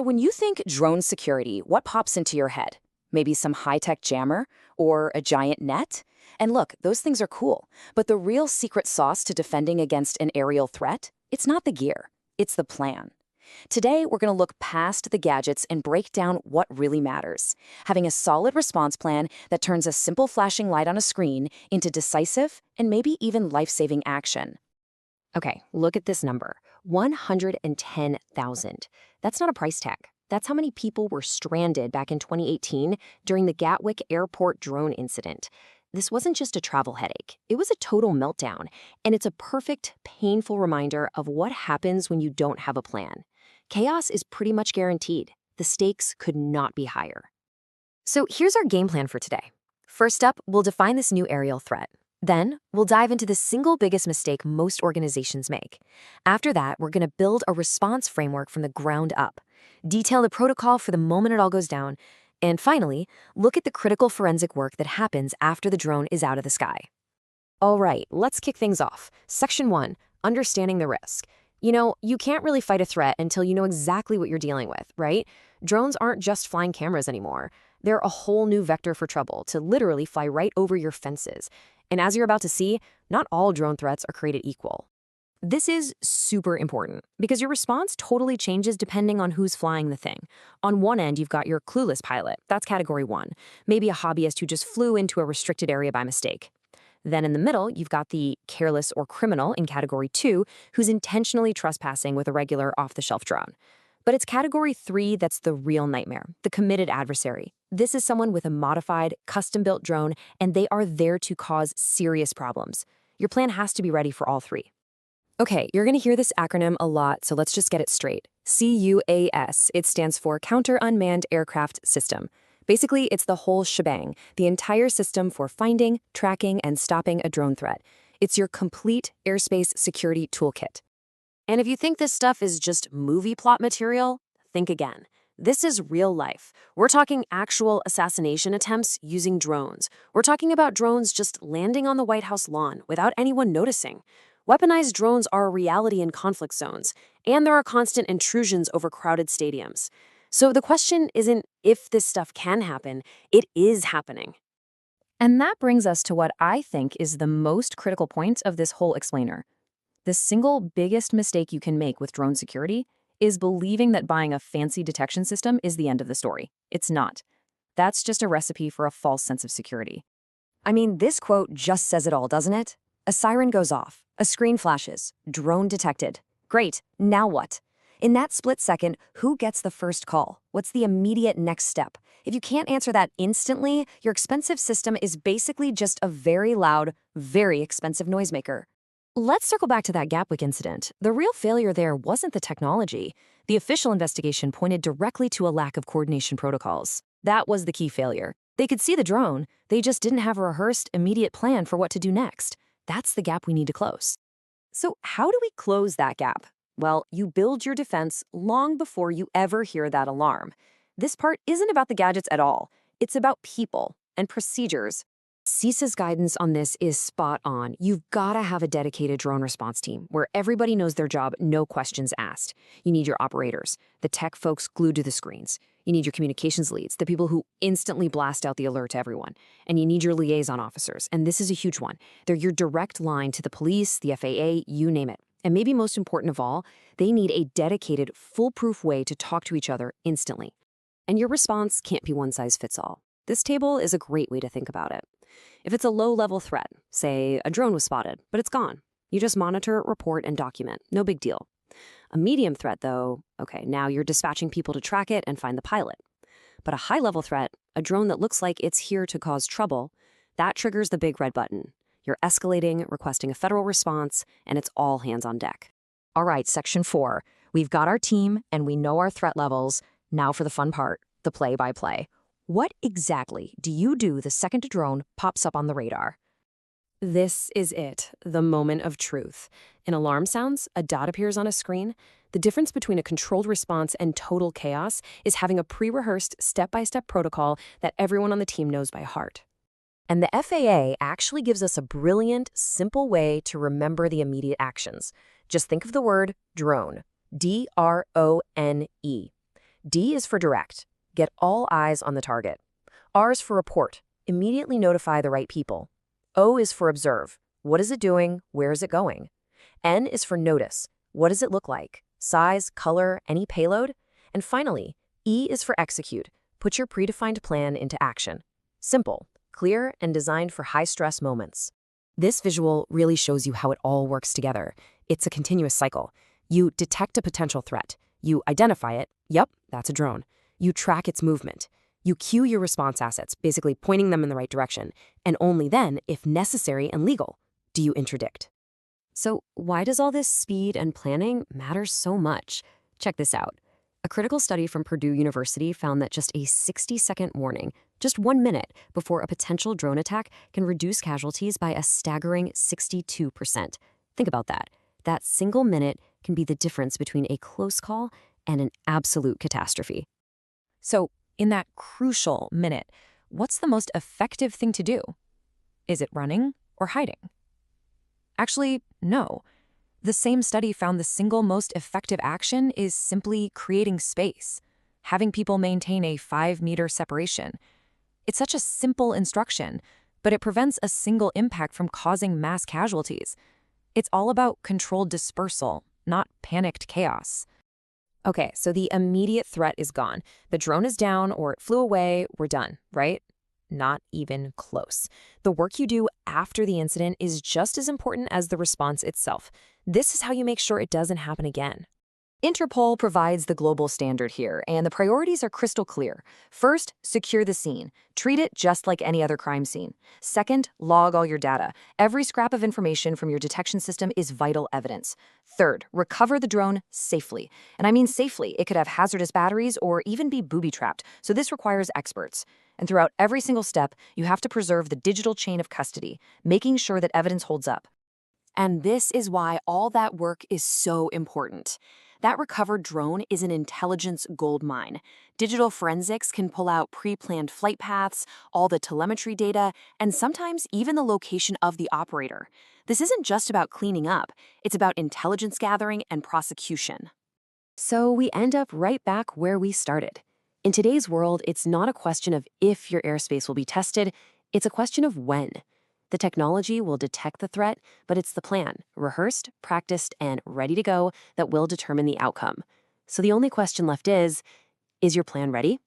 So when you think drone security, what pops into your head? Maybe some high-tech jammer or a giant net? And look, those things are cool, but the real secret sauce to defending against an aerial threat, it's not the gear, it's the plan. Today, we're going to look past the gadgets and break down what really matters. Having a solid response plan that turns a simple flashing light on a screen into decisive and maybe even life-saving action. Okay, look at this number, 110,000. That's not a price tag. That's how many people were stranded back in 2018 during the Gatwick Airport drone incident. This wasn't just a travel headache. It was a total meltdown, and it's a perfect, painful reminder of what happens when you don't have a plan. Chaos is pretty much guaranteed. The stakes could not be higher. So here's our game plan for today. First up, we'll define this new aerial threat. Then, we'll dive into the single biggest mistake most organizations make. After that, we're going to build a response framework from the ground up, detail the protocol for the moment it all goes down, and finally, look at the critical forensic work that happens after the drone is out of the sky. All right, let's kick things off. Section 1, understanding the risk. You can't really fight a threat until you know exactly what you're dealing with, right? Drones aren't just flying cameras anymore. They're a whole new vector for trouble to literally fly right over your fences. And as you're about to see, not all drone threats are created equal. This is super important because your response totally changes depending on who's flying the thing. On one end, you've got your clueless pilot. That's category 1. Maybe a hobbyist who just flew into a restricted area by mistake. Then in the middle, you've got the careless or criminal in category 2 who's intentionally trespassing with a regular off-the-shelf drone. But it's category 3 that's the real nightmare, the committed adversary. This is someone with a modified, custom-built drone, and they are there to cause serious problems. Your plan has to be ready for all 3. Okay, you're going to hear this acronym a lot, so let's just get it straight. CUAS. It stands for Counter Unmanned Aircraft System. Basically, it's the whole shebang, the entire system for finding, tracking, and stopping a drone threat. It's your complete airspace security toolkit. And if you think this stuff is just movie plot material, think again. This is real life. We're talking actual assassination attempts using drones. We're talking about drones just landing on the White House lawn without anyone noticing. Weaponized drones are a reality in conflict zones, and there are constant intrusions over crowded stadiums. So the question isn't if this stuff can happen, it is happening. And that brings us to what I think is the most critical point of this whole explainer. The single biggest mistake you can make with drone security is believing that buying a fancy detection system is the end of the story. It's not. That's just a recipe for a false sense of security. I mean, this quote just says it all, doesn't it? A siren goes off, a screen flashes, drone detected. Great, now what? In that split second, who gets the first call? What's the immediate next step? If you can't answer that instantly, your expensive system is basically just a very loud, very expensive noisemaker. Let's circle back to that Gatwick incident. The real failure there wasn't the technology. The official investigation pointed directly to a lack of coordination protocols. That was the key failure. They could see the drone, they just didn't have a rehearsed, immediate plan for what to do next. That's the gap we need to close. So how do we close that gap? Well, you build your defense long before you ever hear that alarm. This part isn't about the gadgets at all. It's about people and procedures. CISA's guidance on this is spot on. You've got to have a dedicated drone response team where everybody knows their job, no questions asked. You need your operators, the tech folks glued to the screens. You need your communications leads, the people who instantly blast out the alert to everyone. And you need your liaison officers, and this is a huge one. They're your direct line to the police, the FAA, you name it. And maybe most important of all, they need a dedicated, foolproof way to talk to each other instantly. And your response can't be one size fits all. This table is a great way to think about it. If it's a low-level threat, say a drone was spotted, but it's gone, you just monitor, report, and document. No big deal. A medium threat, though, okay, now you're dispatching people to track it and find the pilot. But a high-level threat, a drone that looks like it's here to cause trouble, that triggers the big red button. You're escalating, requesting a federal response, and it's all hands on deck. All right, Section 4. We've got our team, and we know our threat levels. Now for the fun part, the play-by-play. What exactly do you do the second a drone pops up on the radar? This is it, the moment of truth. An alarm sounds, a dot appears on a screen. The difference between a controlled response and total chaos is having a pre-rehearsed, step-by-step protocol that everyone on the team knows by heart. And the FAA actually gives us a brilliant, simple way to remember the immediate actions. Just think of the word drone, D-R-O-N-E. D is for direct. Get all eyes on the target. R is for report. Immediately notify the right people. O is for observe. What is it doing? Where is it going? N is for notice. What does it look like? Size, color, any payload? And finally, E is for execute. Put your predefined plan into action. Simple, clear, and designed for high-stress moments. This visual really shows you how it all works together. It's a continuous cycle. You detect a potential threat. You identify it. Yep, that's a drone. You track its movement. You cue your response assets, basically pointing them in the right direction. And only then, if necessary and legal, do you interdict. So why does all this speed and planning matter so much? Check this out. A critical study from Purdue University found that just a 60-second warning, just 1 minute before a potential drone attack, can reduce casualties by a staggering 62%. Think about that. That single minute can be the difference between a close call and an absolute catastrophe. So, in that crucial minute, what's the most effective thing to do? Is it running or hiding? Actually, no. The same study found the single most effective action is simply creating space, having people maintain a 5-meter separation. It's such a simple instruction, but it prevents a single impact from causing mass casualties. It's all about controlled dispersal, not panicked chaos. Okay, so the immediate threat is gone. The drone is down or it flew away, we're done, right? Not even close. The work you do after the incident is just as important as the response itself. This is how you make sure it doesn't happen again. Interpol provides the global standard here, and the priorities are crystal clear. First, secure the scene. Treat it just like any other crime scene. Second, log all your data. Every scrap of information from your detection system is vital evidence. Third, recover the drone safely. And I mean safely. It could have hazardous batteries or even be booby-trapped, so this requires experts. And throughout every single step, you have to preserve the digital chain of custody, making sure that evidence holds up. And this is why all that work is so important. That recovered drone is an intelligence goldmine. Digital forensics can pull out pre-planned flight paths, all the telemetry data, and sometimes even the location of the operator. This isn't just about cleaning up, it's about intelligence gathering and prosecution. So we end up right back where we started. In today's world, it's not a question of if your airspace will be tested, it's a question of when. The technology will detect the threat, but it's the plan, rehearsed, practiced, and ready to go, that will determine the outcome. So the only question left is your plan ready?